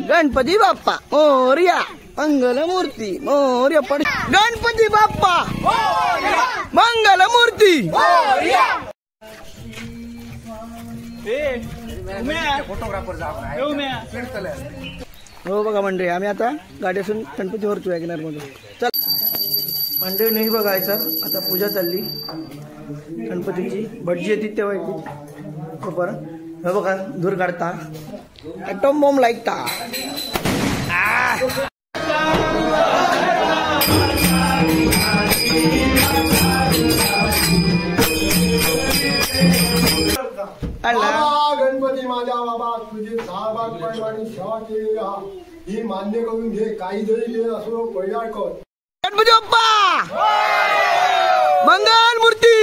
गणपती बाप्पा मोरया, मंगल मूर्ती मोरया. गणपती बाप्पा मंगल मूर्ती मोरया. हो बघा मंडळी, आम्ही आता गाडीसून गणपती वरतो वॅगनर मध्ये. चल मंडळी, नाही बघायचं आता पूजा चालली गणपतीची. भटजी येते तेव्हा येते बरोबर. हे बघा धूर काढता, ॲटॉम बॉम्ब लाईकता. गणपती माझ्या बाबा, तुझे 6 भाग पैलवानी सेवा केली ही मान्य करून घे. काही जरी असो पहिला कर. गणपती बाप्पा मंगल मूर्ती.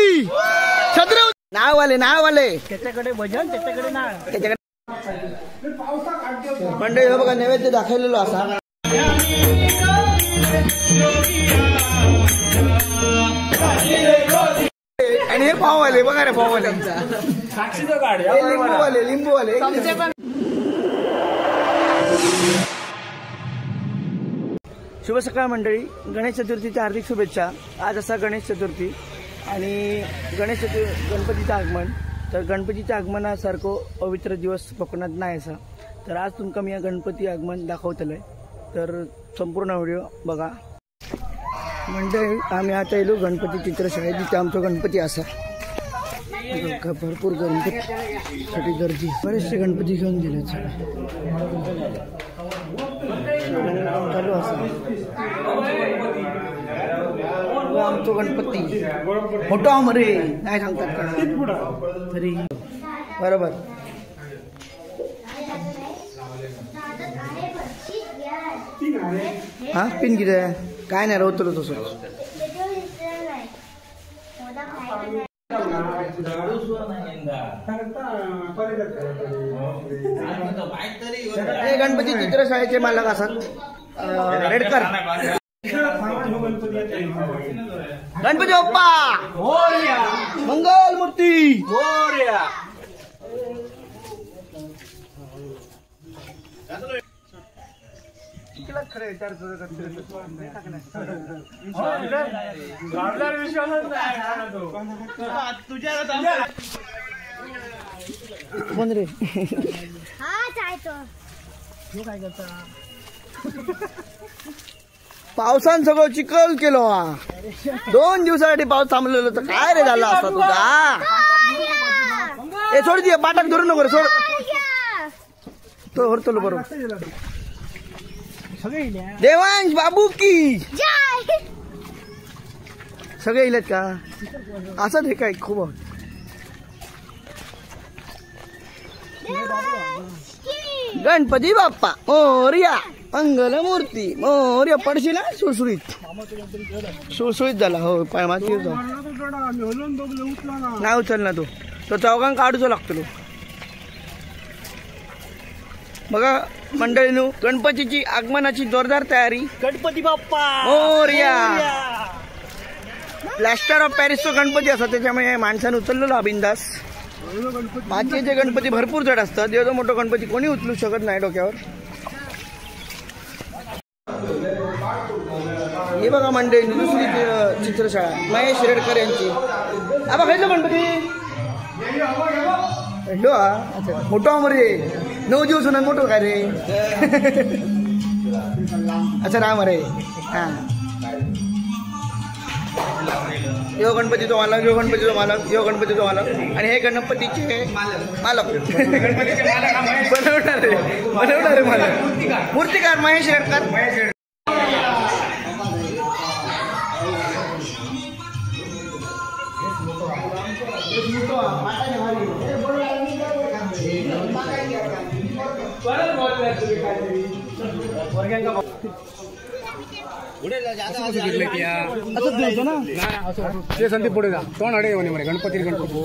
छत्र नाववाले त्याच्याकडे भजन, त्याच्याकडे नाव, त्याच्याकडे मंडळी. हे बघा नैवेद्य दाखवलेलो असा. आणि हे पाववाले बघा रे, पाववाले लिंबूवाले. शुभ सकाळ मंडळी, गणेश चतुर्थीच्या हार्दिक शुभेच्छा. आज असा गणेश चतुर्थी आणि गणपतीचं आगमन. तर गणपतीच्या आगमनासारखं पवित्र दिवस कोकणात नाही असा. तर आज तुमका मी गणपती आगमन दाखवतलंय, तर संपूर्ण व्हिडिओ बघा. मंडळी आम्ही आता येलो गणपती चित्रशाळेत, जिथे आमचा गणपती असा. भरपूर गणपतीसाठी गर्दी, बरेचसे गणपती घेऊन गेले चालू असा. आमचा गणपती मोठा मरे नाही सांगतात तरी बरोबर. हा पिन किती काय नाही रवतलो तसं. गणपती चित्रशाळेचे मालक असतात रेडकर. गणपती बाप्पा मंगल मूर्ती. कोण रे? काय करता? पावसान सगळं चिखल केलो. 2 दिवसासाठी पाऊस थांबलेलो तर काय रे झाला असता तुझा. हे सोड दे, पाटात धरू नको रे, सोड तो हरतलो बरोबर. देवांश बाबू की सगळे इलेत का असं हे काय खूप. गणपती बाप्पा मोरया, मंगल मूर्ती मोरया. पडशी ना सुळसुळीत झाला. हो पाय माती नाही उचल ना तो चौकांक काढूचो लागतो. बघा मंडळीनो, गणपतीची आगमनाची जोरदार तयारी. गणपती बाप्पा मोरया. प्लॅस्टर ऑफ पॅरिसचा गणपती असतात, त्याच्यामुळे माणसाने उचललेला बिंदास. मातीचे गणपती भरपूर जड असतात. एवढा मोठा गणपती कोणी उचलू शकत नाही डोक्यावर. हे बघा मंडळी, दुसरी चित्रशाळा महेश रेडकर यांची. बघा खायचं गणपती मोठा मरे 9 दिवस होणार मोठं काय रे. अच्छा राम रे. हा यो गणपतीचा मालक, यो गणपतीचा मालक, यो गणपतीचा मालक. आणि हे गणपतीचे मालक बनवणारे मालक मूर्तिकार महेश रेडकर. संदीप पुढे जा तोंड अडे म्हणे गणपती गणपती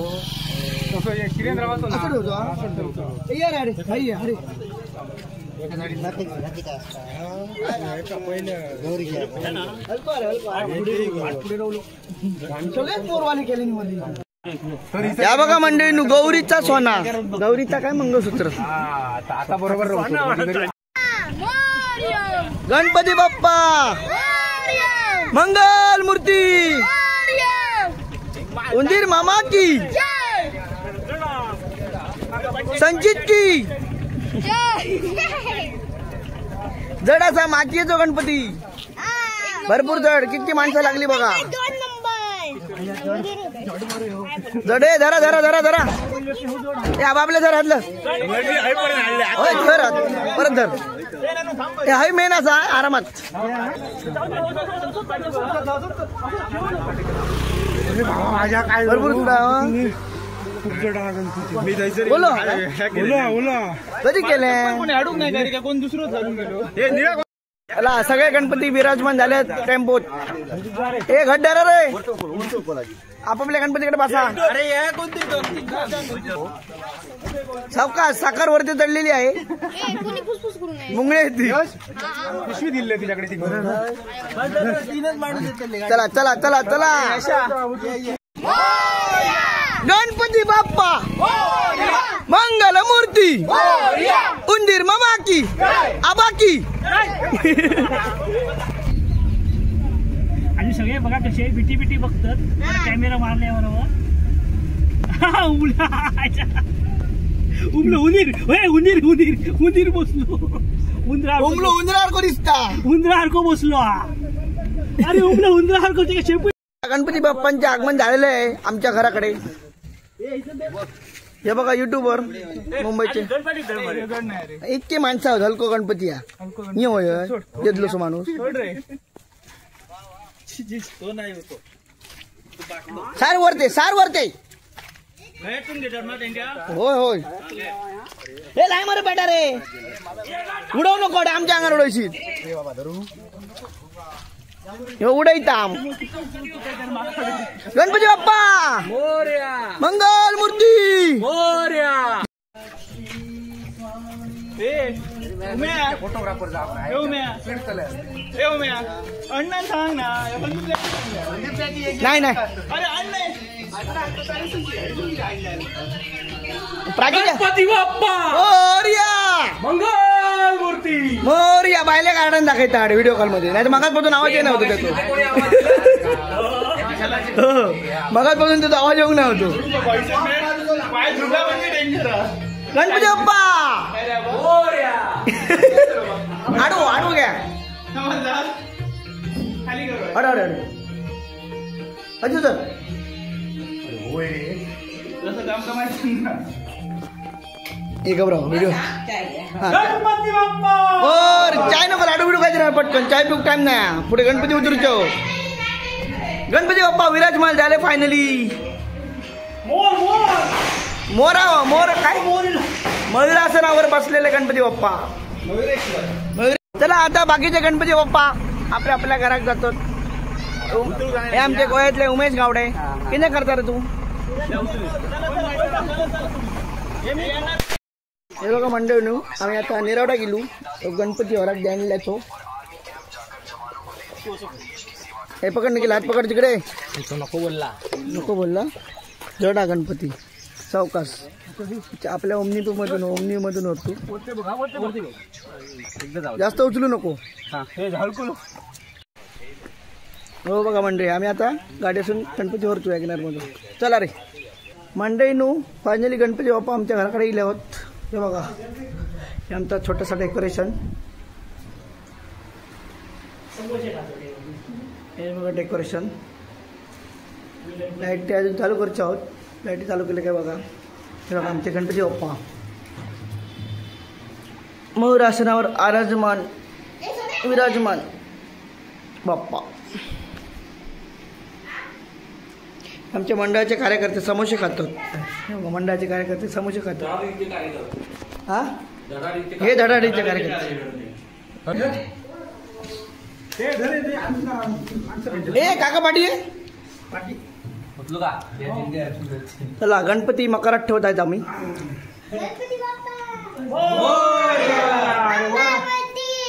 या बघा मंडळी, गौरीचा सोना, गौरीचा काय मंगळसूत्र. आता बरोबर गणपती बाप्पा मंगल मूर्ती उंदीर मामा की संचित की जडाचा मातीचा गणपती भरपूर जड किती माणसं लागली बघा जड आहे धरा धरा धरा धरा हे आबापले जर हातलं परत धर हे हाय मेन असा आरामात भरपूर बोलो कधी केले कोण दुसरं याला सगळे गणपती विराजमान झाले टेम्पोत हे घड्डार रे आपापल्या गणपतीकडे बसा सावकाश साखर वरती चढलेली आहे मुंगळे पिशवी दिली तिच्याकडे चला चला चला चला गणपती बाप्पा मंगल मूर्ती उंदीर मामा की आबा की आणि सगळे बघा कसे बिटी बिटी बघतात कॅमेरा मारल्याबरोबर उमलो उंदीर उंदीर उंदीर उंदीर बसलो उमलो उंदरासारखं दिसता उंदरासारखं बसलो अरे उमलो उंदरासारखं ते शेपू गणपती बाप्पांचे आगमन झालेले आहे आमच्या घराकडे हे बघा युट्यूबवर मुंबईचे इतके माणसं हलको गणपती येतलो सो माणूस सार वरते होय होय हे नाही मरे बेटा रे उडवू नको आमच्या अंगार उडवशील उडयताम गणपती बाप्पा मंगल मूर्ती फोटोग्राफर अण्णा सांग ना नाही नाही गणपती बाप्पा मंगल मूर्ती मोरया बायले गार्डन दाखवता व्हिडिओ कॉल मध्ये नाही तर मगाचपासून आवाज येत नव्हतो त्याचा मगाचपासून त्याचा आवाज येऊ नव्हतो गणपती बाप्पा आडू आडू घ्या अडू अडू अजून सर एक व्हिडिओ चाय नको लाडू बिडू खायचं नाही पटकन चाय पिऊ टाइम नाही पुढे गणपती उतरूचो गणपती बाप्पा विराजमान झाले फायनली मोरा मोर काय मयुरासनावर बसलेले गणपती बाप्पा चला आता बाकीचे गणपती बाप्पा आपल्या आपल्या घरात जातात हे आमचे गोव्यातले उमेश गावडे किती करता रे तू हे लोक मंडळ नू आम्ही आता निरावडा गेलो गणपती वरात द्यायला तो हे पकड निघेल हात पकड तिकडे नको बोलला जडा गणपती सावकाश आपल्या ओमनी मधून होतो जास्त उचलू नको हो बघा मंडळी आम्ही आता गाडीसून गणपती वरतो वॅगनर मधून चला रे मंडळी नू फायनली गणपती बाप्पा आमच्या घराकडे येले आहोत हे बघा हे आमचा छोटासा डेकोरेशन हे बघा डेकोरेशन लाईट अजून चालू करतो आहोत लाईट चालू केले काय बघा हे बघा आमचे गणपती बाप्पा मयूरासनावर विराजमान बाप्पा आमच्या मंडळाचे कार्यकर्ते समोसे खातात मंडळाचे कार्यकर्ते समोसे खातात हा हे धडाडीचे कार्यकर्ते ए काका पाटी चला गणपती मकरात ठेवतायत आम्ही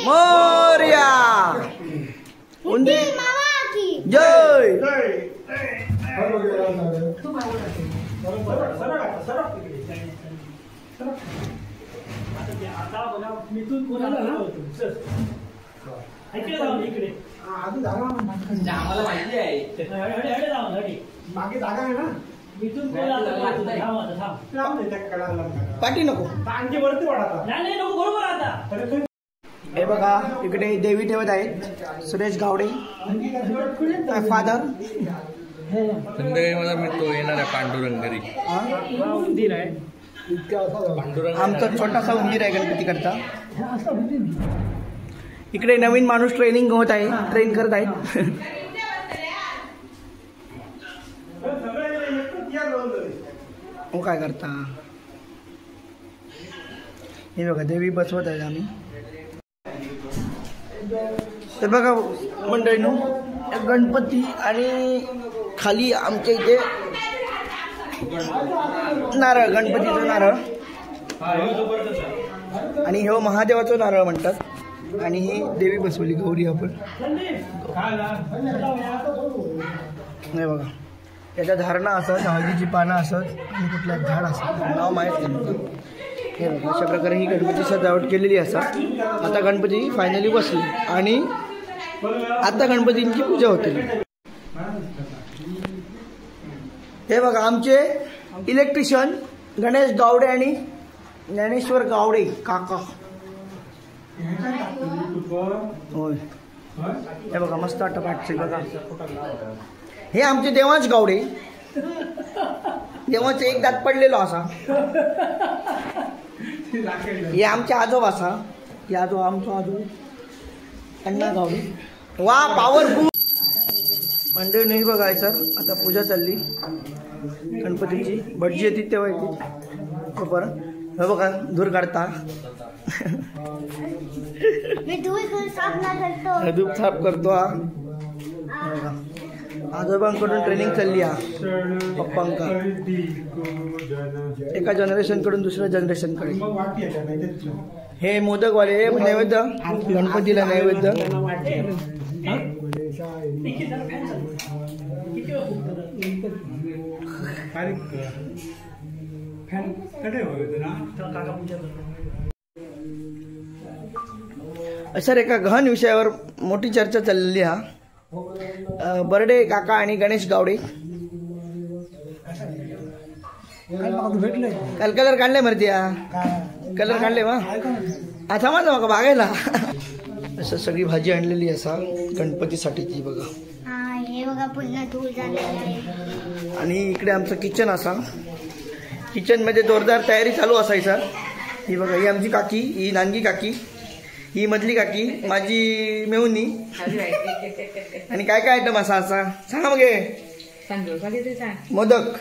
मोरया जय आता इकडे जाऊ इकडे आम्हाला माहिती आहे मागे जागा आहे ना इथून पाठी नको आणखी वरती वाढा नाही नको बरोबर आता हे बघा इकडे देवी ठेवत आहेत सुरेश गावडे फादर. संध्याकाळी मला तो येणार आहे पांडुरंग घरी. मंदिर आहे आमचा छोटासा उंदीर आहे गणपती करता. इकडे नवीन माणूस ट्रेनिंग होत आहे, ट्रेन करत आहेत. हो काय करता हे बघा देवी बसवत आहे आम्ही. तर बघा मंडळीनो गणपती आणि खाली आमच्या इथे नारळ, गणपतीचं नारळ आणि हे महादेवाचं नारळ म्हणतात आणि ही देवी बसवली गौरी आपण. नाही बघा त्याच्या धारणा असत, हळदीची पानं असत आणि कुठल्या झाड असत, नाव माहीत नाही. हे बघा अशा प्रकारे ही गणपती सजावट केलेली असतात. आता गणपती फायनली बसली आणि आता गणपतींची पूजा होते. हे बघा आमचे इलेक्ट्रिशियन गणेश गावडे आणि ज्ञानेश्वर गावडे काका. होय हे बघा मस्त वाटतं पाठचे बघा. हे आमचे देवांश गावडे, देवांचे एक दात पडलेलो असा. हे आमचे आजोबा असा, हे आजोबा आमचा आजोबा अण्णा गावडे. वा पॉवरफुल मंडळी नाही बघायचं. आता पूजा चालली गणपतीची. भटजी येते तेव्हा येते बरं. हे बघा धूर काढता, धूप साफ करतो. बघा आजोबांकडून ट्रेनिंग चालली आहे पप्पांका, एका जनरेशन कडून दुसऱ्या जनरेशन कडे. हे मोदकवाले नैवेद्य गणपतीला नैवेद्य. अशा एका गहन विषयावर मोठी चर्चा चाललेली हा. बर्डे काका आणि गणेश गावडे काल कलर काढले मरती, कलर काढले मग आता माझा मग बागायला. असं सगळी भाजी आणलेली असा गणपतीसाठीची बघा. आणि इकडे आमचं किचन असा. किचन मध्ये जोरदार तयारी चालू असायचा. ही बघा ही आमची काकी, ही नानगी काकी, ही मधली काकी माझी मेहुनी. आणि काय काय आयटम असा असा सांगा मग. मोदक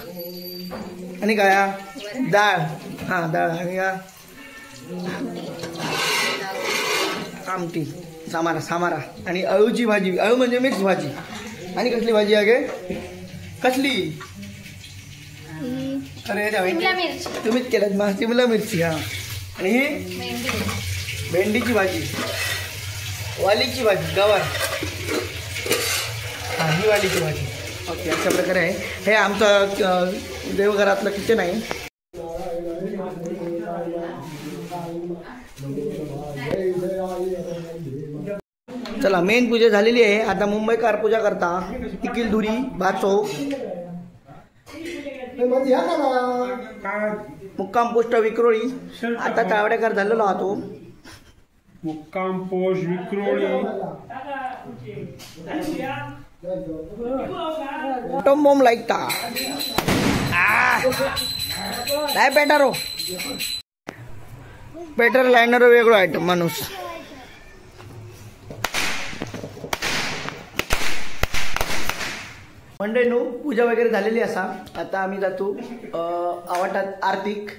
आणि काय डाळ, हा डाळ आणि आमटी, सामारा सामारा आणि अळूची भाजी. अळू म्हणजे मिक्स भाजी. आणि कसली भाजी आहे कसली? अरे तुम्हीच केल्यात मग शिमला मिरची. हा आणि ही भेंडीची भाजी, वालीची भाजी, गवार, हा ही वालीची भाजी. ओके अशा प्रकारे आहे. हे आमचं देवघरातलं किचन आहे. चला मेन पूजा झालेली आहे. आता मुंबईकर पूजा करता. इकिल धुरी बाचो मुक्काम पोस्ट विक्रोळी. आता तावडेकर झालेलो आहातो. मुक्काम पोस्ट विक्रोळी कुटुंबम लाईकता काय पेटारो पेटर लाईनर वेगळो आयटम माणूस. मंडळीनो पूजा वगैरे झालेली असा. आता आम्ही जातो आवाटात आर्थिक.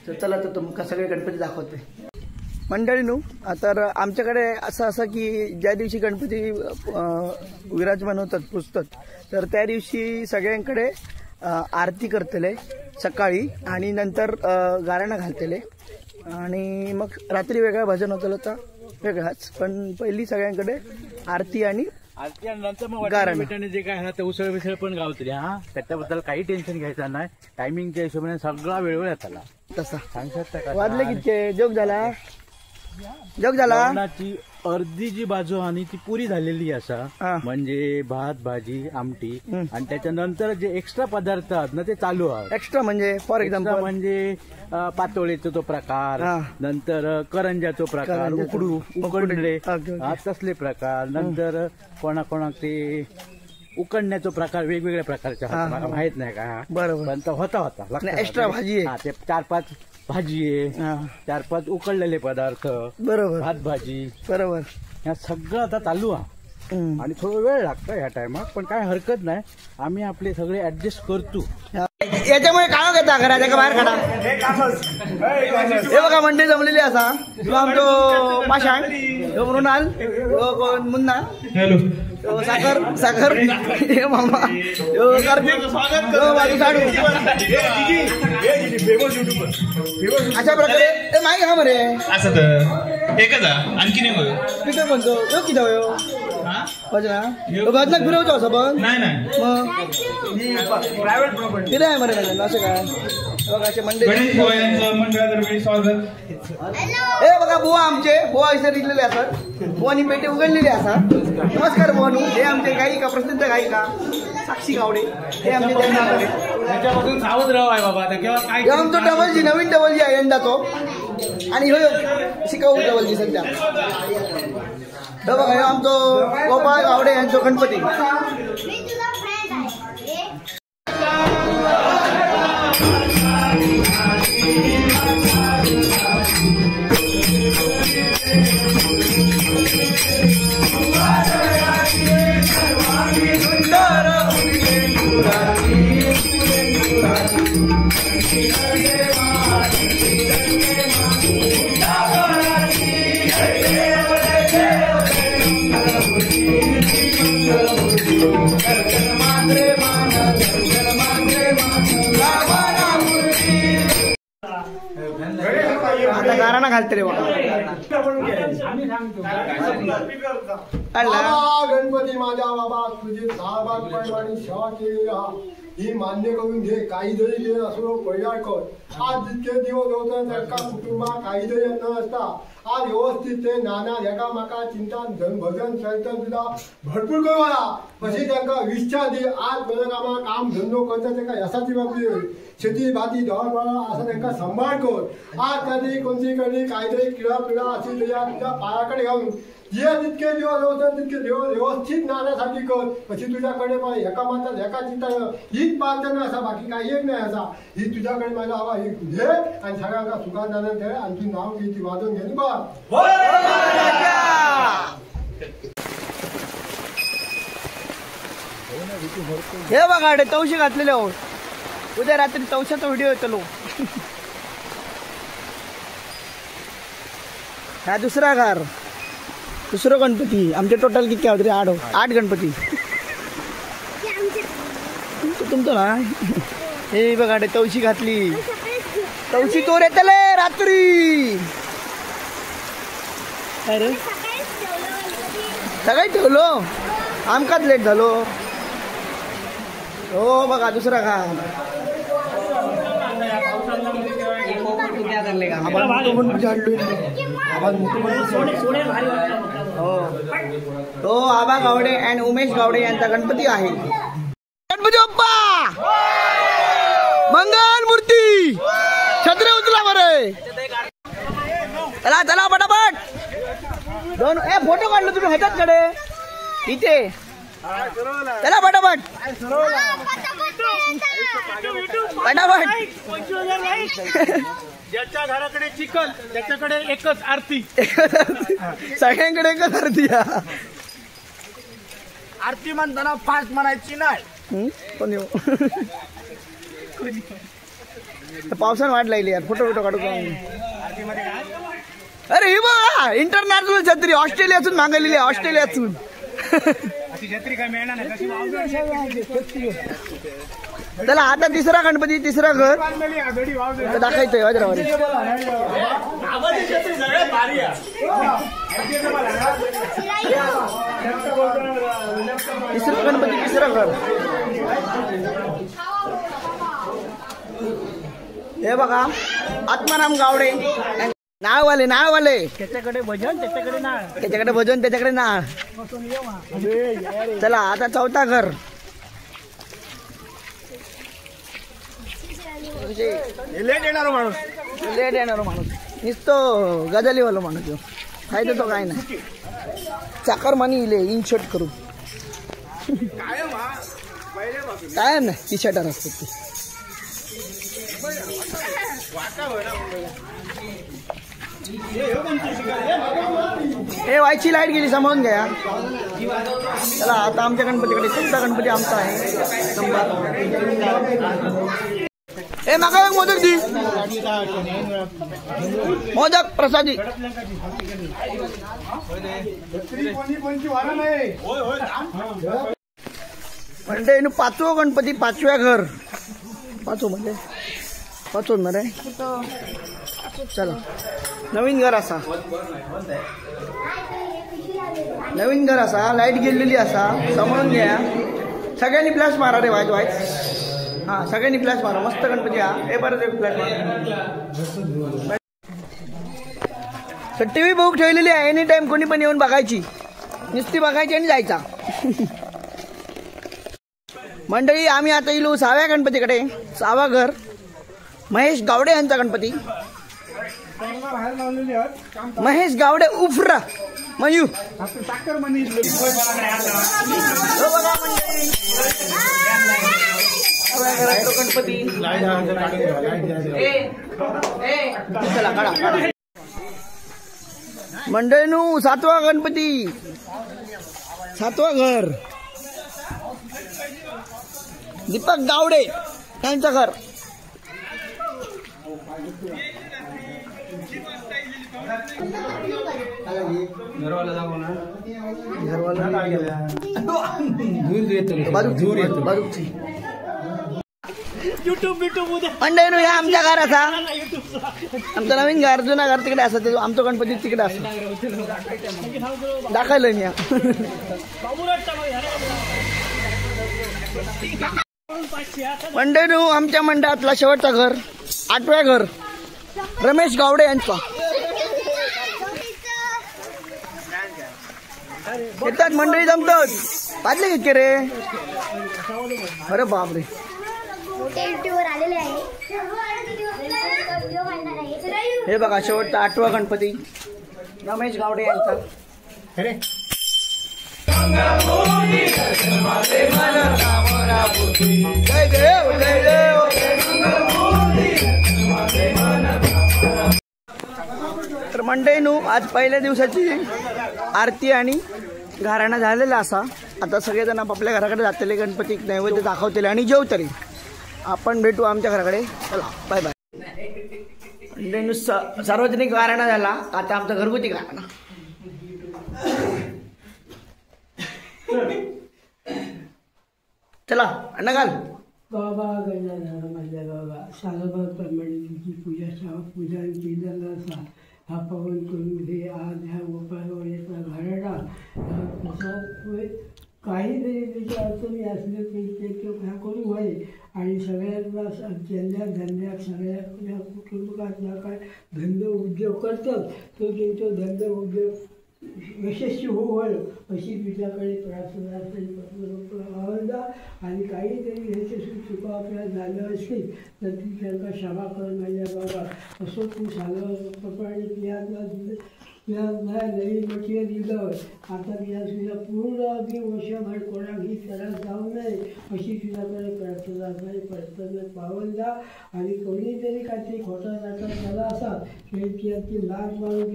तर चला तर तुमका सगळे गणपती दाखवते. मंडळीनो आता आमच्याकडे असं की ज्या दिवशी गणपती विराजमान होतात पुजतात तर त्या दिवशी सगळ्यांकडे आरती करतले सकाळी आणि नंतर गाऱ्यांना घालतले आणि मग रात्री वेगळा भजन होतं तर वेगळाच. पण पहिली सगळ्यांकडे आरती आणि नंतर मग गाराने जे काय आहे ते उसळ विसळ पण गावतली. हा त्याच्याबद्दल काही टेन्शन घ्यायचं नाही. टायमिंगच्या हिशोबाने सगळा वेळ झाला तसा. सांगतात वाजले किती जोक झाला, जोक झाला. अर्धी जी बाजू आणि ती पुरी झालेली असा हा. म्हणजे भात भाजी आमटी आणि त्याच्यानंतर जे एक्स्ट्रा पदार्थ आहेत ना ते चालू आहेत. एक्स्ट्रा म्हणजे फॉर एक्स्ट्रा एक्झाम्पल म्हणजे पातोळीचा तो प्रकार, हा. नंतर करंजाचो प्रकार, करंजाचो. उकडले ओके, ओके. तसले प्रकार, नंतर कोणाकोणाक ते उकडण्याचा प्रकार वेगवेगळ्या प्रकारचे हा, आहेत. मला माहित नाही का, बरोबर. पण तो होता नाही, एक्स्ट्रा भाजी आहे. हा, ते 4-5 भाजी आहे, हा. 4-5 उकडलेले पदार्थ, बरोबर भात भाजी, बरोबर. ह्या सगळं आता चालू आहे. हम्म. आणि थोडा वेळ लागतो ह्या टायमात, पण काय हरकत नाही, आम्ही आपले सगळे ऍडजस्ट करतो. याच्यामुळे काय घेता घराच्या का बाहेर काढा. हे बघा मंडळी जमलेली असा. ह्यो आमचो पाषाण, ह्यो मृणाल, ह्यो कोण मुन्ना, ह्यो साखर, हे मामा, ह्यो कार्तिक, ह्यो बाजू साडू. अशा प्रकारे ते माहिती का बरे असं तर एकच आणखीन एक होय. किती म्हणतो ह्यो किती हो भजना भजना फिरवतो असं पण नाही नाही मग प्रायव्हेट प्रॉपर्टी किती आहे मरे त्याच्यात असं काय. बघा असे मंडळी गणेश बुवा यांचं मंडळातर्फे स्वागत. हे बघा बुवा आमचे बुवा इथे लिहिलेले असतात. बुवानी पेटी उघडलेली असतात. नमस्कार बुवानू. हे आमचे गायिका प्रसिद्ध गायिका साक्षी गावडे. हे आमचे त्याच्यापासून सावध राहा आहे बाबा आता केव्हा काय हे आमचं डबलजी नवीन डबलजी आहे यंदा तो. आणि हो शिकाऊ डबलजी सध्या. हे बघा हे आमचं गोपाळ गावडे यांचा गणपती. आता गाराणा घालते रे बाबा. गणपती माझ्या बाबा तुझी 6 भाग प्रमाणे सेवा केली ही मान्य करून घे. काही जरी ले असो पहिला कर. आज जितके दिवस होतं त्या कुटुंबा काही जरी न असता आज व्यवस्थित ते नाना एकामेका चिंतन धन भजन कीर्तन तुला भरपूर करू आला. अशी त्यांना इच्छा दे. आज बदनामा काम धंदो करता त्यांना यशाची बाबती शेती भाती ढवळवळ असं त्यांना सांभाळ कर. आज कधी कोणती कधी काहीतरी किडा पिडा अशी तुझ्या पायाकडे घालून जे जितके दिवस होतं तितके दिवस व्यवस्थित नाण्यासाठी कर. अशी तुझ्याकडे एका माता एका चिंता हीच प्रार्थना असा बाकी काही एक नाही असा. ही तुझ्याकडे माझा हवा ही घे आणि सगळ्यांना सुखात नाना ठेव. आणि तू नाव घ्यायची वाजवून घे बा. हे बघा तवशी घातलेले हो. उद्या रात्री तवशाचा व्हिडिओ येतो. हा दुसरा घर दुसरं गणपती. आमचे टोटल किती होते रे? 8 गणपती तुमचं ना. हे बघा तवशी घातली. तवशी तोर येतले रात्री. अरे सगळं ठेवलो आमकाच लेट झालो. हो बघा दुसरा घाट. हो आबा गावडे अँड उमेश गावडे यांचा गणपती आहे. गणपती बाप्पा मंगल मूर्ती. छत्री उचला बरे. चला चला पटापट. दोन फोटो काढलो तुम्ही ह्याच्याकडे इथे. चला पटापट पटापट. ज्याच्या घराकडे चिकन त्याच्याकडे एकच आरती. सगळ्यांकडे एकच आरती. आरती म्हणताना फास्ट म्हणायची नाही. पण पावसानं वाट लागली यार. फोटो काढू का? अरे ही बघा इंटरनॅशनल छत्री ऑस्ट्रेलियातून मागवलेली आहे. ऑस्ट्रेलियातून छत्री काय मिळणार नाही. चला आता तिसरा गणपती तिसरा घर दाखवायचंय वज्रावारी. तिसरा गणपती तिसरा घर. हे बघा आत्माराम गावडे नाळवाले त्याच्याकडे भजन त्याच्याकडे नाळ. त्याच्याकडे भजन त्याच्याकडे नाळ. चला आता चौथा घर. लेट येणारा माणूस नुसतो गजालीवाला माणूस ह्यो. काय तो काय नाही चाकर मानी इले इन शर्ट करू काय ना टी शर्टार असतात ते. हे व्हायची लाईट गेली सांभाळून घ्या. चला आता आमच्या गणपतीकडे तुमचा गणपती आमचा आहे. ए मागा मोदक दी. मोदक प्रसादी. म्हणजे पाचवं गणपती पाचव्या घर. पाचवं मध्ये चला नवीन घर असा लाईट गेलेली असा सांभाळून घ्या. सगळ्यांनी फ्लॅश मारा रे वाईट हा सगळ्यांनी फ्लॅश मारा. मस्त गणपती हा. हे परत एक फ्लॅश मारा. टीव्ही बुक ठेवलेली आहे. एनी टाइम कोणी पण येऊन बघायची. नुसती बघायची आणि जायचा. मंडळी आम्ही आता येलो 6व्या गणपतीकडे. 6वा घर महेश गावडे यांचा गणपती. महेश गावडे उफरा मयू. गणपती चला काढा. मंडळीनू 7वा गणपती 7वा घर दीपक गावडे यांचं घर. मंडळीनू या आमच्या घराचा आमचं नवीन घर. जुना घर तिकडे असत. आमचं गणपती तिकडे असत. दाखवलं मी. मंडळीनू आमच्या मंडळातला शेवटचा घर 8व्या घर रमेश गावडे यांचा. येतात मंडळी जमतात. पाजले घेतके रे. अरे बापरे. हे बघा शेवटचा 8वा गणपती रमेश गावडे यांचा. तर मंडळीनू आज पहिल्या दिवसाची आरती आणि घराणा झालेला असा. आता सगळेजण आपापल्या घराकडे जातले. गणपती नैवेद्य दाखवतील आणि जेवतले. आपण भेटू आमच्या घराकडे. चला बाय बाय. मंडळीनू सार्वजनिक घराणा झाला. आता आमचा घरगुती घराणा. चला अण्णा घाल. बाबा गजानन माझ्या बाबा सालोबाप्रमाणे तुझी पूजा केलेला असा. हा पवन करून घे. आज ह्या गोपाळवाडीचा घराडा प्रसाद काही जरी त्याच्या अडचणी असल्या तरी ते ह्या करून व्हाय. आणि सगळ्यांना ज्यांच्या धंद्यात सगळ्या कुटुंबात ज्या काय धंदे उद्योग करतात तो त्यांचा धंदे उद्योग यशस्वी होईल अशी तुझ्याकडे प्रार्थना आवडला. आणि काहीतरी ह्याचे चुका आपल्याला झालं असतील तर ती त्यांना क्षमा कर माझ्या बाबा. असं तू प्रमाणे नवीन मटेरियल दिलं. आता तुझ्या पूर्ण अगदी वर्षभर कोणाही त्रास जाऊ नये अशी तुझ्याकडे प्रार्थना पावनला. आणि कोणीतरी काहीतरी खोटा नाटक झाला असा की लाज मारून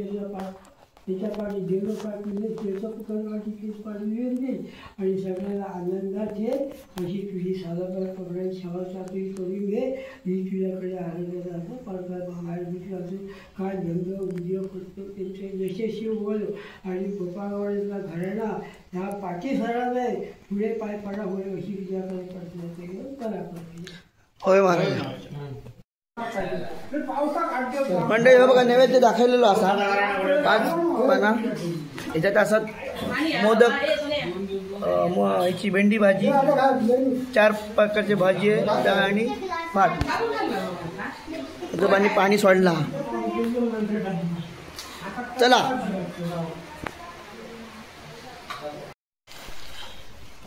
त्याच्या पाठी देव पाठवले त्याचं पुकारवाटी केस पाठवून देईल. आणि सगळ्याला आनंदात ठेव अशी तुझी साधारण प्रमाणे सेवा चाकरी करून घे. ही तुझ्याकडे आनंद जातो. पालकाचं काय धंद उद्योग करतो त्यांचे यशस्वी होईल. आणि गोपाळवाडीचा घराणा ह्या पाठी सरळ नाही पुढे पाय पडा होईल अशी तुझ्याकडे प्रार्थना केली. करा होय महाराज. मंडळी हे बघा नैवेद्य दाखवलेलो असा 5 पाना. याच्यात असत मोदक याची भेंडी भाजी 4 प्रकारची भाजी आहे. डाळ आणि भात. पाणी सोडला. चला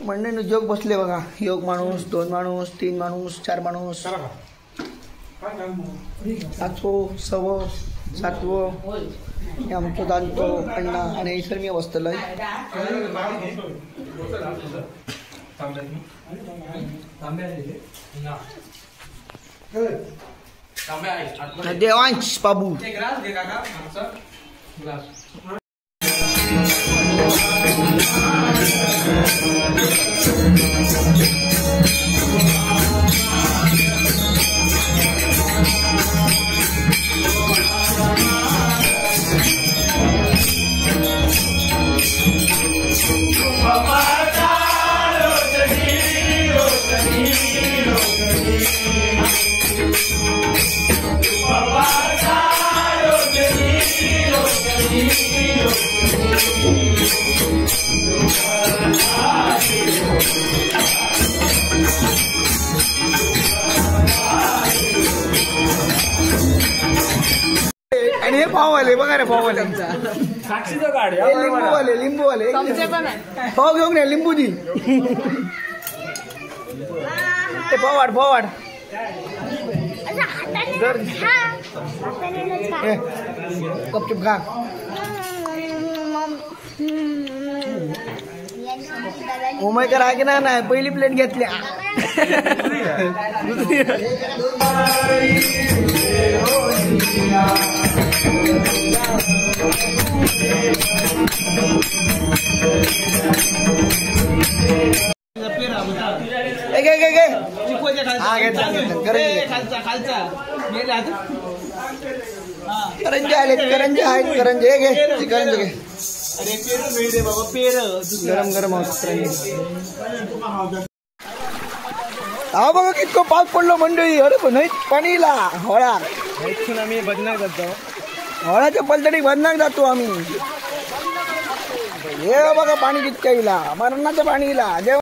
मंडळीनं जोग बसले बघा. योग माणूस, 2 माणूस, 3 माणूस, 4 माणूस, 5वं 6वं 7वं हे आमचं जाणतो अण्णा आणि ऐसर मी बसतलोय. देवांश बाबू आणि हे पाववाले बघा रे पाववाले लिंबूवाले पाव घेऊन ये लिंबूजी ते पावाड गपचूप खा. ओमयकर आहे की नाही पहिली प्लेट घेतल्या. करंजे आले करंजे आहेत करंजे घे करंजे घे गरम गरम हा बघा कितकं पाऊस पडलो मंडळी. अरे पण पाणीला होळा आम्ही बदनाक जातो. होळाच्या पलतडी बदनाक जातो आम्ही. हे बघा पाणी कितकं येला मरणाचं पाणी येला.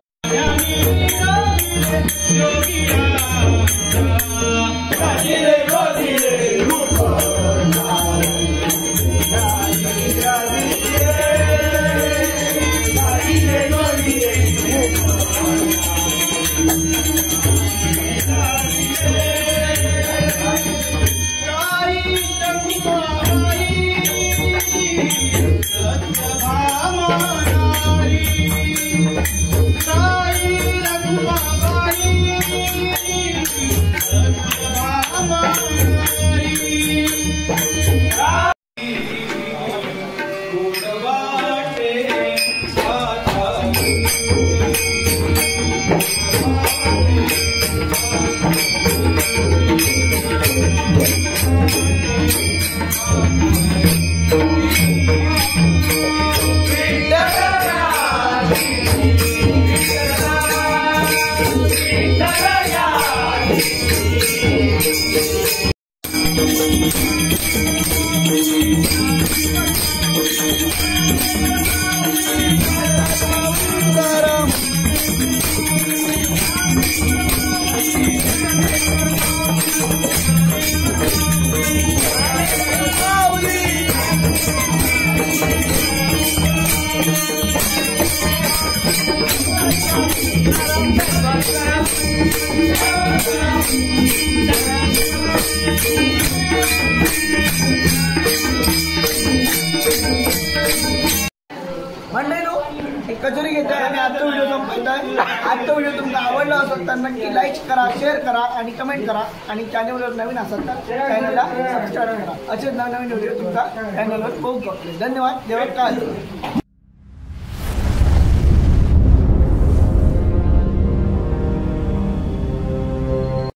कचोरी घेतोय आणि आजचा व्हिडिओ संपवतोय. आजचा व्हिडिओ तुमचा आवडला असेल तर नक्की लाईक करा, शेअर करा आणि कमेंट करा. आणि चॅनलवर नवीन असाल तर चॅनलला सबस्क्राईब करा. असेच नवीन व्हिडिओ तुमचा चॅनलवर पोहोचतो. धन्यवाद. देवकाल.